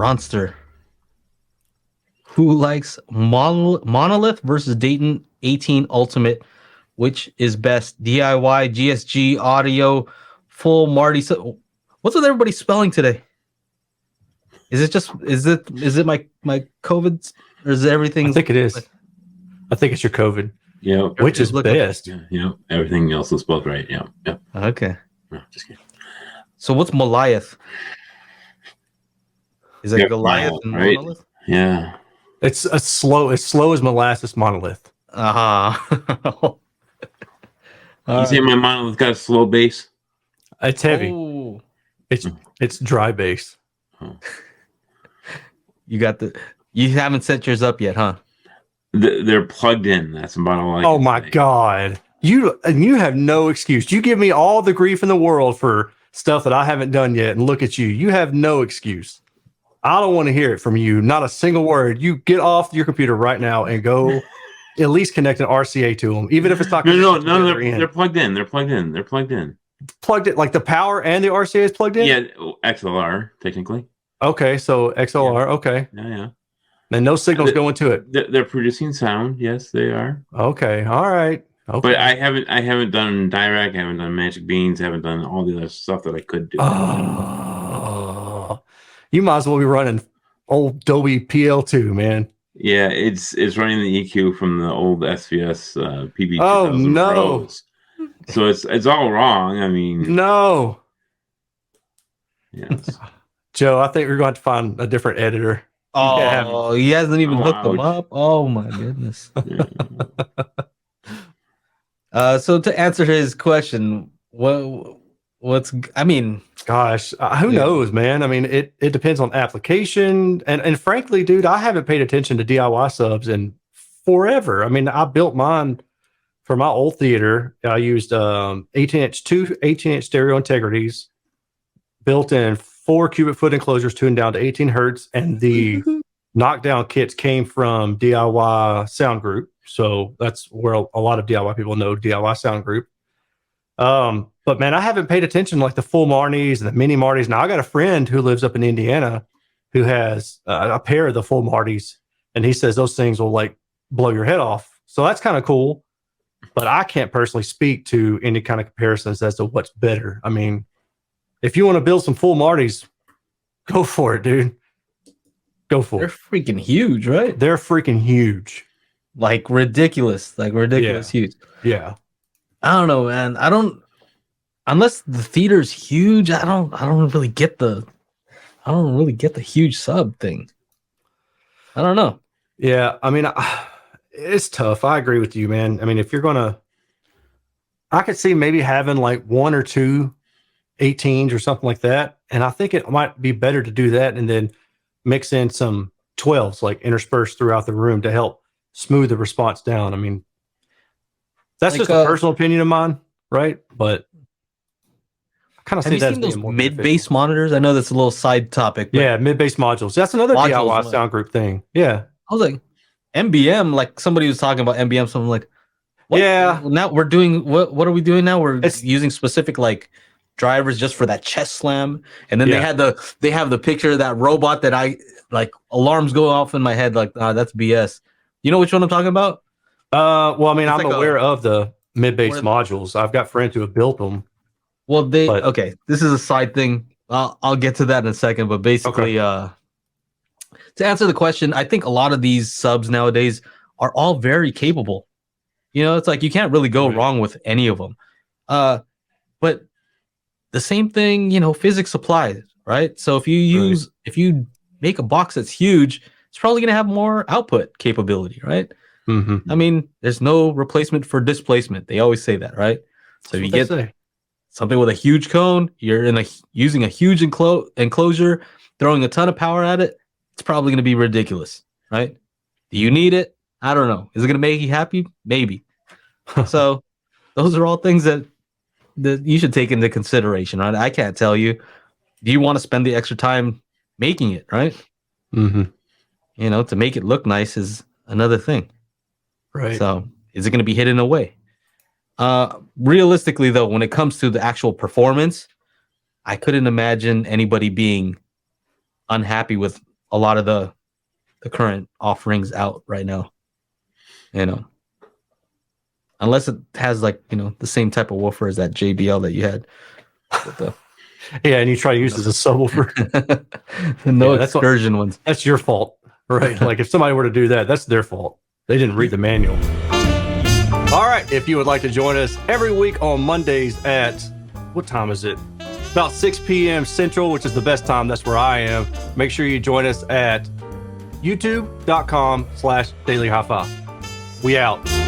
Ronster. Who likes Monolith versus Dayton 18 Ultimate? Which is best? DIY, GSG, audio, full Marty. What's with everybody spelling today? Is it my COVID, or is everything? I think it is. I think it's your COVID. Yeah. Which is best. Yeah. Everything else is spelled right. Yeah. Okay. No, just kidding. So what's Goliath? Is it Goliath and right? Monolith? Yeah. It's slow as molasses Monolith. Uh-huh. You say my Monolith got a slow bass? It's heavy. Oh. It's dry bass. Oh. You haven't set yours up yet, huh? They're plugged in. That's about all I Oh can my say. God. You have no excuse. You give me all the grief in the world for stuff that I haven't done yet, and look at you. You have no excuse. I don't want to hear it from you. Not a single word. You get off your computer right now and go at least connect an RCA to them, even if it's not. No. They're plugged in. They're plugged in. Plugged it, like the power and the RCA is plugged in? Yeah, XLR, technically. Okay, so XLR, okay. Yeah. And no signals going to it. They're producing sound. Yes, they are. Okay, all right. Okay. But I haven't done Dirac, I haven't done Magic Beans, I haven't done all the other stuff that I could do. Oh, you might as well be running old Dolby PL2, man. Yeah, it's running the EQ from the old SVS PB2000 Oh no. Pros. So it's all wrong. I mean, no. Yes. Joe, I think we're going to find a different editor. Oh, he hasn't even hooked them up. Oh my goodness. So to answer his question, who knows, man? I mean, it depends on application. And frankly, dude, I haven't paid attention to DIY subs in forever. I mean, I built mine for my old theater. I used 18-inch stereo integrities, built in 4 cubic foot enclosures tuned down to 18 hertz, and the knockdown kits came from DIY Sound Group. So that's where a lot of DIY people know DIY Sound Group. But man, I haven't paid attention to like the full Marnies and the mini Marties. Now I got a friend who lives up in Indiana who has a pair of the full Marties, and he says those things will like blow your head off. So that's kind of cool. But I can't personally speak to any kind of comparisons as to what's better. I mean, if you want to build some full Marties, go for it, dude. Go for They're it. freaking huge, right? They're freaking huge. Like ridiculous huge. Yeah. I don't know, man. Unless the theater's huge, I don't really get the huge sub thing. I don't know. Yeah, I mean, it's tough. I agree with you, man. I mean, if you're gonna, I could see maybe having like 1 or 2 18s or something like that, and I think it might be better to do that and then mix in some 12s like interspersed throughout the room to help smooth the response down. I mean, that's just a personal opinion of mine, right? But I kind of see that as being more mid-bass monitors. I know that's a little side topic. Yeah, mid-bass modules. That's another DIY Sound Group thing. Yeah. I was like, MBM, like somebody was talking about MBM, so I'm like, what? Yeah. Now we're doing, what are we doing now? We're using specific like drivers just for that chest slam. And then they have the picture of that robot that I like, alarms go off in my head like, that's BS. You know which one I'm talking about? Well, I mean, I'm aware of the mid-bass modules. I've got friends who have built them. Well, okay, this is a side thing. I'll get to that in a second, but basically, to answer the question, I think a lot of these subs nowadays are all very capable. You know, it's like you can't really go wrong with any of them. But the same thing, you know, physics applies, right? So if you make a box that's huge, it's probably going to have more output capability, right? Mm-hmm. I mean, there's no replacement for displacement. They always say that, right? So if you get something with a huge cone, you're using a huge enclosure, throwing a ton of power at it, it's probably going to be ridiculous, right? Do you need it? I don't know. Is it going to make you happy? Maybe. So those are all things that you should take into consideration, right? I can't tell you. Do you want to spend the extra time making it, right? Mm-hmm. You know, to make it look nice is another thing. Right. So is it going to be hidden away? Realistically, though, when it comes to the actual performance, I couldn't imagine anybody being unhappy with a lot of the current offerings out right now. Unless it has like, the same type of woofer as that JBL that you had. Yeah, and you try to use it as a subwoofer. No excursion ones. That's your fault, right? Like if somebody were to do that, that's their fault. They didn't read the manual. All right, if you would like to join us every week on Mondays at, what time is it? About 6 p.m. Central, which is the best time. That's where I am. Make sure you join us at youtube.com/Daily HiFi. We out.